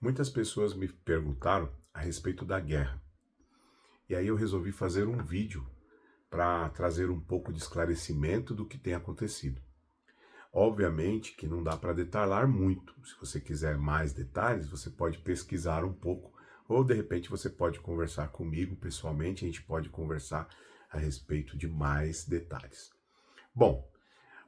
Muitas pessoas me perguntaram a respeito da guerra. E aí eu resolvi fazer um vídeo para trazer um pouco de esclarecimento do que tem acontecido. Obviamente que não dá para detalhar muito. Se você quiser mais detalhes, você pode pesquisar um pouco, ou de repente você pode conversar comigo pessoalmente, a gente pode conversar a respeito de mais detalhes. Bom,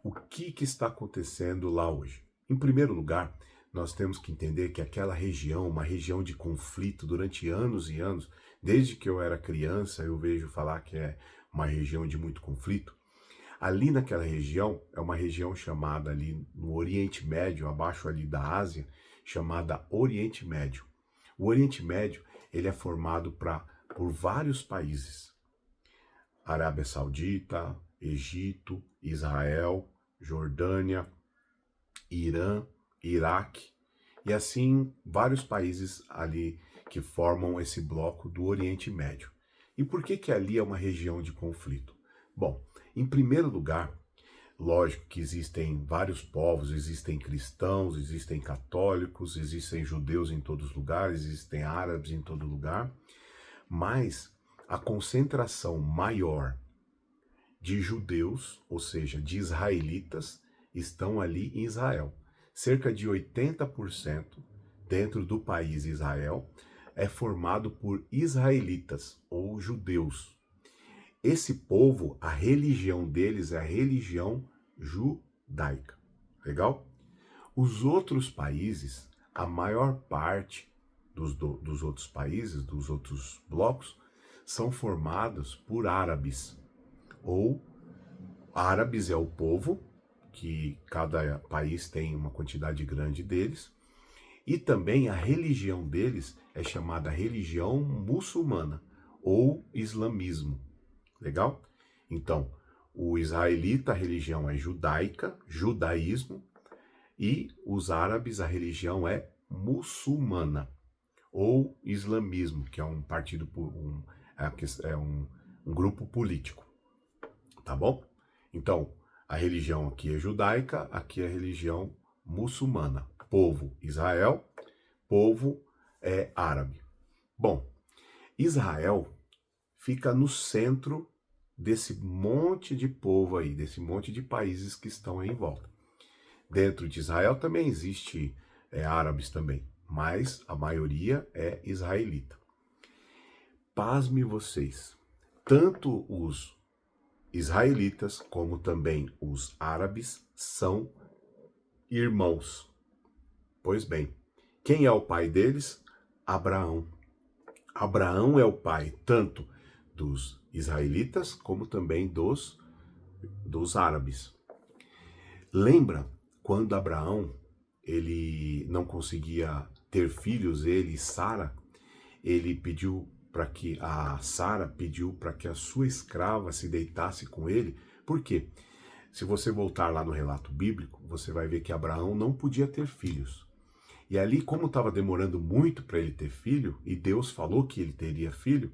o que está acontecendo lá hoje? Em primeiro lugar, nós temos que entender que aquela região, uma região de conflito durante anos e anos, desde que eu era criança, eu vejo falar que é uma região de muito conflito. Ali naquela região, é uma região chamada ali no Oriente Médio, abaixo ali da Ásia, chamada Oriente Médio. O Oriente Médio, ele é formado por vários países. Arábia Saudita, Egito, Israel, Jordânia, Irã, Iraque e assim vários países ali que formam esse bloco do Oriente Médio. E por que ali é uma região de conflito? Bom, em primeiro lugar, lógico que existem vários povos, existem cristãos, existem católicos, existem judeus em todos os lugares, existem árabes em todo lugar, mas a concentração maior de judeus, ou seja, de israelitas, estão ali em Israel. Cerca de 80% dentro do país Israel é formado por israelitas ou judeus. Esse povo, a religião deles é a religião judaica. Legal? Os outros países, a maior parte dos outros países, dos outros blocos, são formados por árabes. Ou árabes é o povo, que cada país tem uma quantidade grande deles, e também a religião deles é chamada religião muçulmana ou islamismo. Legal? Então, o israelita, a religião é judaica, judaísmo, e os árabes, a religião é muçulmana ou islamismo, que é um partido, um grupo político. Tá bom? Então, a religião aqui é judaica, aqui é a religião muçulmana. Povo Israel, povo árabe. Bom, Israel fica no centro desse monte de povo aí, desse monte de países que estão aí em volta. Dentro de Israel também existe árabes também, mas a maioria é israelita. Pasme vocês, tanto os israelitas, como também os árabes, são irmãos. Pois bem, quem é o pai deles? Abraão. Abraão é o pai tanto dos israelitas, como também dos árabes. Lembra quando Abraão ele não conseguia ter filhos, ele e Sara, ele pediu para que a Sara pediu para que a sua escrava se deitasse com ele. Por quê? Se você voltar lá no relato bíblico, você vai ver que Abraão não podia ter filhos. E ali, como estava demorando muito para ele ter filho, e Deus falou que ele teria filho,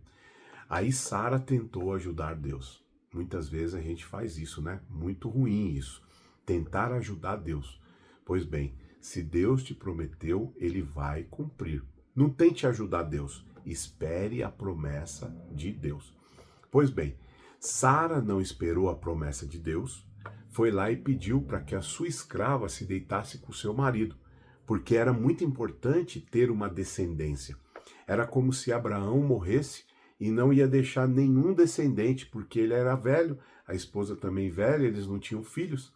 aí Sara tentou ajudar Deus. Muitas vezes a gente faz isso, né? Muito ruim isso. Tentar ajudar Deus. Pois bem, se Deus te prometeu, ele vai cumprir. Não tente ajudar Deus. Espere a promessa de Deus. Pois bem, Sara não esperou a promessa de Deus, foi lá e pediu para que a sua escrava se deitasse com seu marido, porque era muito importante ter uma descendência. Era como se Abraão morresse e não ia deixar nenhum descendente, porque ele era velho, a esposa também velha, eles não tinham filhos.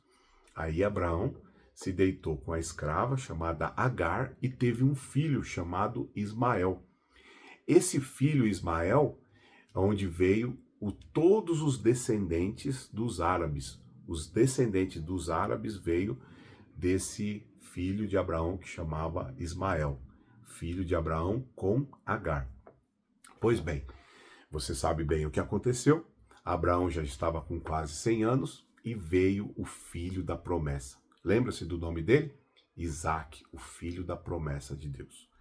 Aí Abraão se deitou com a escrava chamada Agar e teve um filho chamado Ismael. Esse filho Ismael, onde veio todos os descendentes dos árabes. Os descendentes dos árabes veio desse filho de Abraão que chamava Ismael, filho de Abraão com Agar. Pois bem, você sabe bem o que aconteceu. Abraão já estava com quase 100 anos e veio o filho da promessa. Lembra-se do nome dele? Isaac, o filho da promessa de Deus.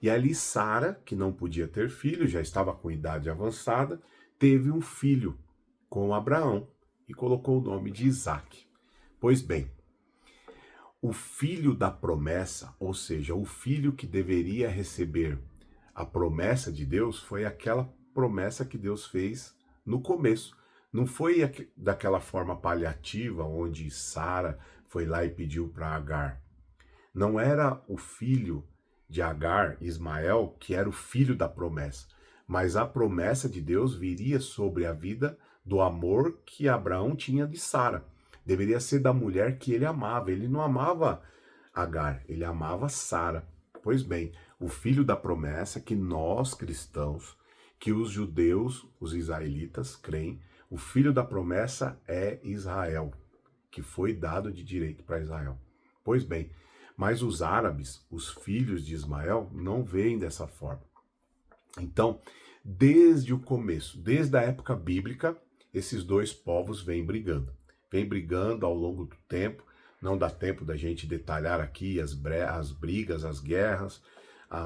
E ali Sara, que não podia ter filho, já estava com idade avançada, teve um filho com Abraão e colocou o nome de Isaac. Pois bem, o filho da promessa, ou seja, o filho que deveria receber a promessa de Deus, foi aquela promessa que Deus fez no começo. Não foi daquela forma paliativa, onde Sara foi lá e pediu para Agar. Não era o filho de Agar, Ismael, que era o filho da promessa, mas a promessa de Deus viria sobre a vida do amor que Abraão tinha de Sara. Deveria ser da mulher que ele amava. Ele não amava Agar, ele amava Sara. Pois bem, o filho da promessa que nós cristãos, que os judeus, os israelitas, creem, o filho da promessa é Israel, que foi dado de direito para Israel. Pois bem, mas os árabes, os filhos de Ismael, não veem dessa forma. Então, desde o começo, desde a época bíblica, esses dois povos vêm brigando. Vêm brigando ao longo do tempo. Não dá tempo da gente detalhar aqui as brigas, as guerras,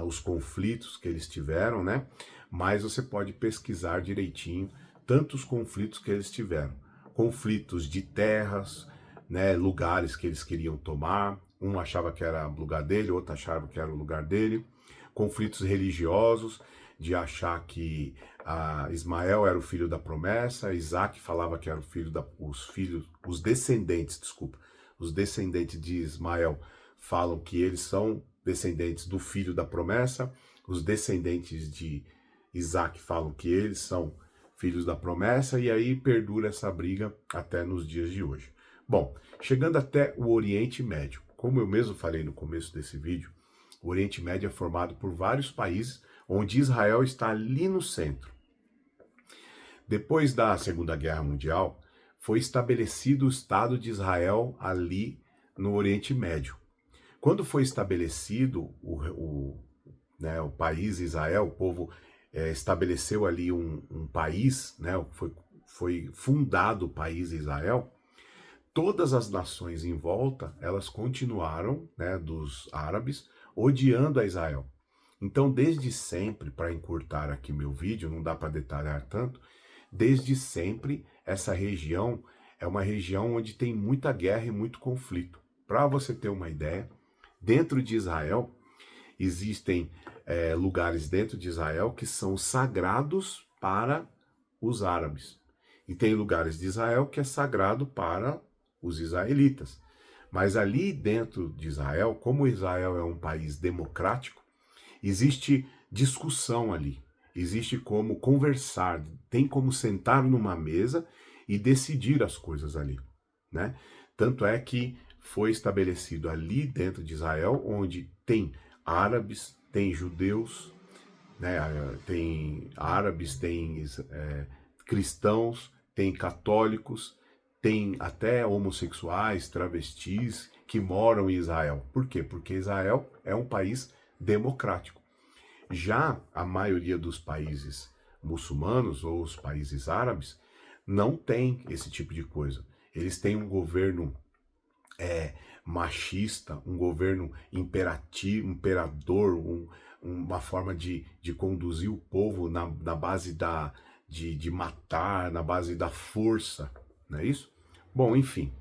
os conflitos que eles tiveram, né? Mas você pode pesquisar direitinho tantos conflitos que eles tiveram. Conflitos de terras, né, lugares que eles queriam tomar. Um achava que era o lugar dele, outro achava que era o lugar dele. Conflitos religiosos, de achar que Ismael era o filho da promessa, Isaac falava que era o filho os descendentes de Ismael falam que eles são descendentes do filho da promessa, os descendentes de Isaac falam que eles são filhos da promessa, e aí perdura essa briga até nos dias de hoje. Bom, chegando até o Oriente Médio, como eu mesmo falei no começo desse vídeo, o Oriente Médio é formado por vários países, onde Israel está ali no centro. Depois da Segunda Guerra Mundial, foi estabelecido o Estado de Israel ali no Oriente Médio. Quando foi estabelecido o país Israel, o povo estabeleceu ali um país, né, foi fundado o país Israel, todas as nações em volta, elas continuaram, né, dos árabes, odiando a Israel. Então, desde sempre, para encurtar aqui meu vídeo, não dá para detalhar tanto, desde sempre essa região é uma região onde tem muita guerra e muito conflito. Para você ter uma ideia, dentro de Israel, existem lugares dentro de Israel que são sagrados para os árabes. E tem lugares de Israel que é sagrado para os israelitas. Mas ali dentro de Israel, como Israel é um país democrático, existe discussão ali, existe como conversar, tem como sentar numa mesa e decidir as coisas ali, né? Tanto é que foi estabelecido ali dentro de Israel, onde tem árabes, tem judeus, né? Tem árabes, tem cristãos, tem católicos, tem até homossexuais, travestis que moram em Israel. Por quê? Porque Israel é um país democrático. Já a maioria dos países muçulmanos ou os países árabes não tem esse tipo de coisa. Eles têm um governo machista, um governo imperador, uma forma de conduzir o povo na base de matar, na base da força, não é isso? Bom, enfim,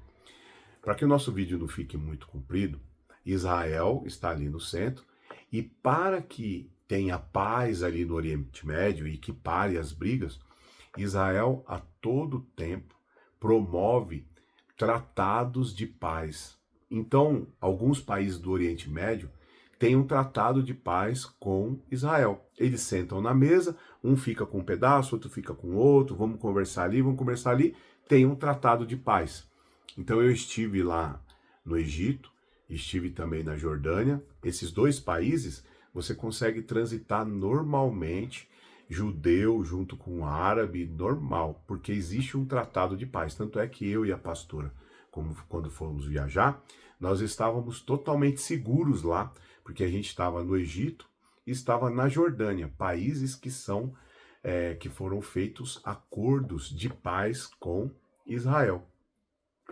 para que o nosso vídeo não fique muito comprido, Israel está ali no centro, e para que tenha paz ali no Oriente Médio e que pare as brigas, Israel a todo tempo promove tratados de paz. Então, alguns países do Oriente Médio têm um tratado de paz com Israel. Eles sentam na mesa, um fica com um pedaço, outro fica com outro, vamos conversar ali, tem um tratado de paz. Então eu estive lá no Egito, estive também na Jordânia. Esses dois países você consegue transitar normalmente, judeu junto com árabe, normal, porque existe um tratado de paz. Tanto é que eu e a pastora, quando fomos viajar, nós estávamos totalmente seguros lá, porque a gente estava no Egito e estava na Jordânia, países que foram feitos acordos de paz com Israel.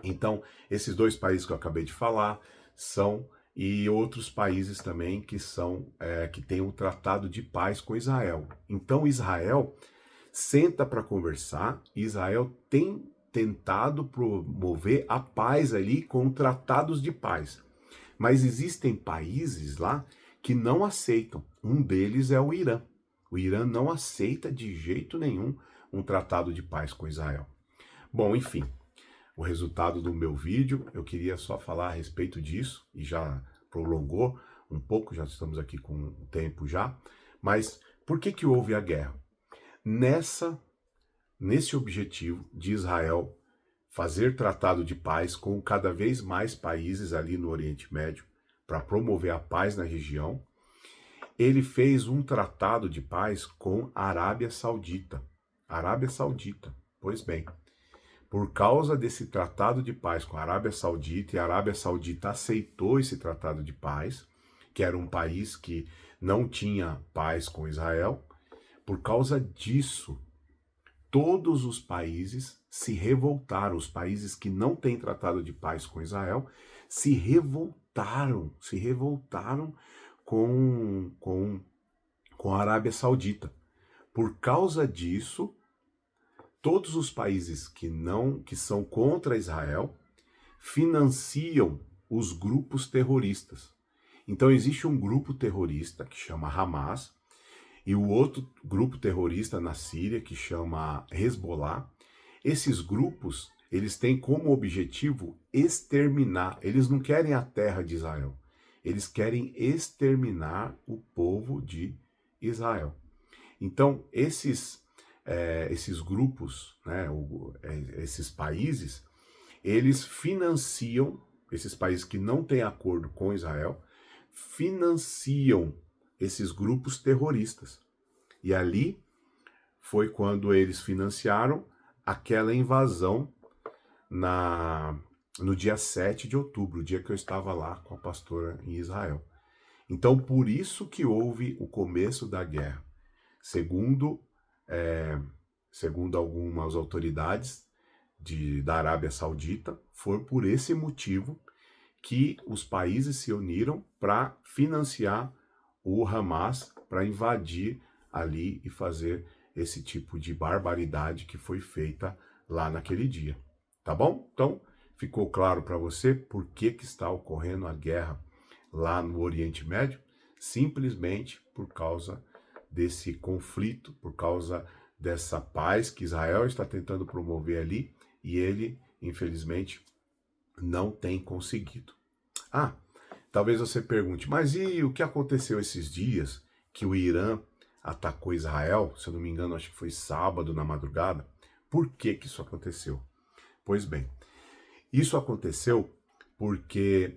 Então, esses dois países que eu acabei de falar e outros países também que têm um tratado de paz com Israel. Então, Israel senta para conversar, Israel tem tentado promover a paz ali com tratados de paz. Mas existem países lá que não aceitam. Um deles é o Irã. O Irã não aceita de jeito nenhum um tratado de paz com Israel. Bom, enfim, o resultado do meu vídeo, eu queria só falar a respeito disso, e já prolongou um pouco, já estamos aqui com um tempo já, mas por que houve a guerra? Nesse objetivo de Israel fazer tratado de paz com cada vez mais países ali no Oriente Médio, para promover a paz na região, ele fez um tratado de paz com a Arábia Saudita. Arábia Saudita, pois bem, por causa desse tratado de paz com a Arábia Saudita, e a Arábia Saudita aceitou esse tratado de paz, que era um país que não tinha paz com Israel, por causa disso, todos os países se revoltaram, os países que não têm tratado de paz com Israel, se revoltaram com a Arábia Saudita. Por causa disso, todos os países que são contra Israel financiam os grupos terroristas. Então existe um grupo terrorista que chama Hamas e o outro grupo terrorista na Síria que chama Hezbollah. Esses grupos, eles têm como objetivo exterminar. Eles não querem a terra de Israel. Eles querem exterminar o povo de Israel. Então, esses grupos, né, esses países, eles financiam, esses países que não têm acordo com Israel, financiam esses grupos terroristas. E ali foi quando eles financiaram aquela invasão no dia 7 de outubro, o dia que eu estava lá com a pastora em Israel. Então, por isso que houve o começo da guerra. Segundo algumas autoridades da Arábia Saudita, foi por esse motivo que os países se uniram para financiar o Hamas, para invadir ali e fazer esse tipo de barbaridade que foi feita lá naquele dia. Tá bom? Então, ficou claro para você por que está ocorrendo a guerra lá no Oriente Médio? Simplesmente por causa desse conflito, por causa dessa paz que Israel está tentando promover ali e ele, infelizmente, não tem conseguido. Talvez você pergunte, mas e o que aconteceu esses dias que o Irã atacou Israel? Se eu não me engano, acho que foi sábado na madrugada. Por que isso aconteceu? Pois bem, isso aconteceu porque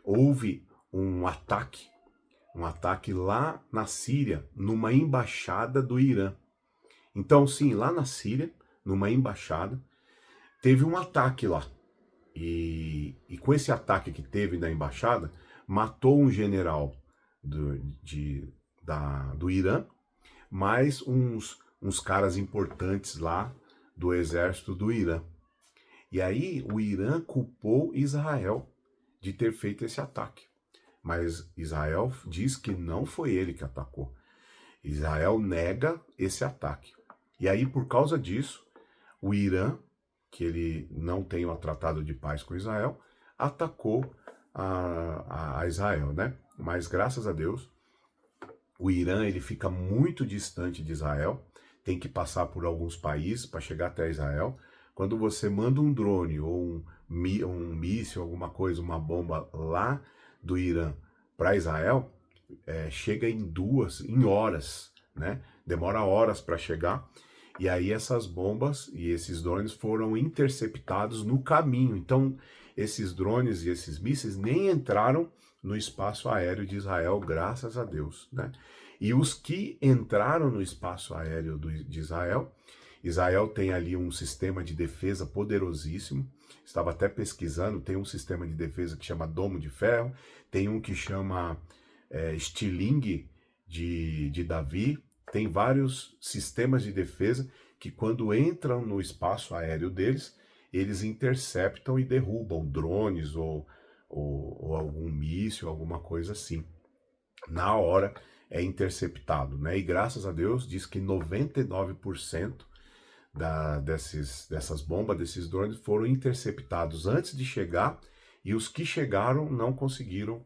houve um ataque lá na Síria, numa embaixada do Irã. Então, sim, lá na Síria, numa embaixada, teve um ataque lá. E com esse ataque que teve na embaixada, matou um general do Irã, mais uns caras importantes lá do exército do Irã. E aí o Irã culpou Israel de ter feito esse ataque. Mas Israel diz que não foi ele que atacou. Israel nega esse ataque. E aí, por causa disso, o Irã, que ele não tem um tratado de paz com Israel, atacou a Israel, né? Mas graças a Deus, o Irã ele fica muito distante de Israel, tem que passar por alguns países para chegar até Israel. Quando você manda um drone ou um míssil, alguma coisa, uma bomba lá do Irã para Israel, chega em horas, né? Demora horas para chegar. E aí essas bombas e esses drones foram interceptados no caminho. Então, esses drones e esses mísseis nem entraram no espaço aéreo de Israel, graças a Deus, né? E os que entraram no espaço aéreo de Israel, Israel tem ali um sistema de defesa poderosíssimo. Estava até pesquisando, tem um sistema de defesa que chama Domo de Ferro, tem um que chama Estilingue de Davi. Tem vários sistemas de defesa que quando entram no espaço aéreo deles, eles interceptam e derrubam drones ou algum míssil, alguma coisa assim. Na hora é interceptado, né? E graças a Deus diz que 99% dessas bombas, desses drones foram interceptados antes de chegar e os que chegaram não conseguiram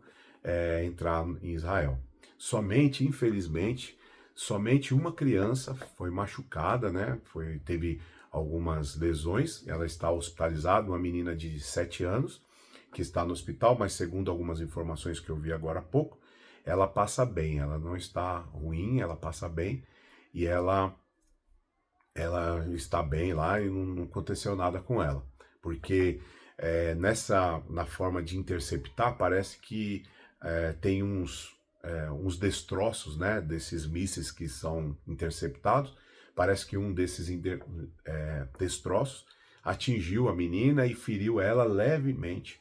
entrar em Israel. Somente, infelizmente, somente uma criança foi machucada, né? Teve algumas lesões, ela está hospitalizada, uma menina de 7 anos, que está no hospital, mas segundo algumas informações que eu vi agora há pouco, ela passa bem, ela não está ruim, ela passa bem, e ela está bem lá e não aconteceu nada com ela. Porque na forma de interceptar, parece que tem uns destroços, né, desses mísseis que são interceptados. Parece que um desses destroços atingiu a menina e feriu ela levemente,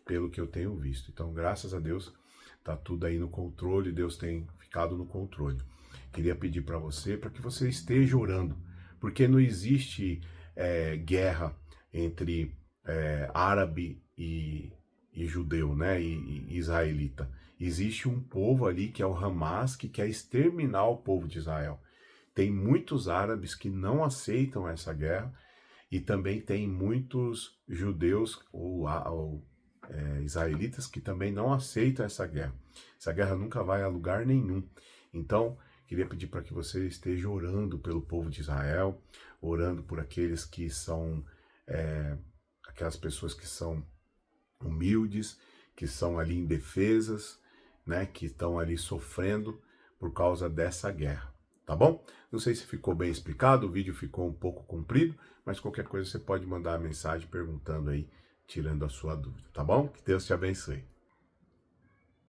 pelo que eu tenho visto. Então, graças a Deus, tá tudo aí no controle, Deus tem ficado no controle. Queria pedir para você, para que você esteja orando, porque não existe guerra entre árabe e judeu, né, e israelita. Existe um povo ali que é o Hamas, que quer exterminar o povo de Israel. Tem muitos árabes que não aceitam essa guerra e também tem muitos judeus ou israelitas que também não aceitam essa guerra. Essa guerra nunca vai a lugar nenhum. Então, queria pedir para que você esteja orando pelo povo de Israel, orando por aqueles que são, aquelas pessoas que são humildes, que são ali indefesas, né, que estão ali sofrendo por causa dessa guerra, tá bom? Não sei se ficou bem explicado, o vídeo ficou um pouco comprido, mas qualquer coisa você pode mandar a mensagem perguntando aí, tirando a sua dúvida, tá bom? Que Deus te abençoe.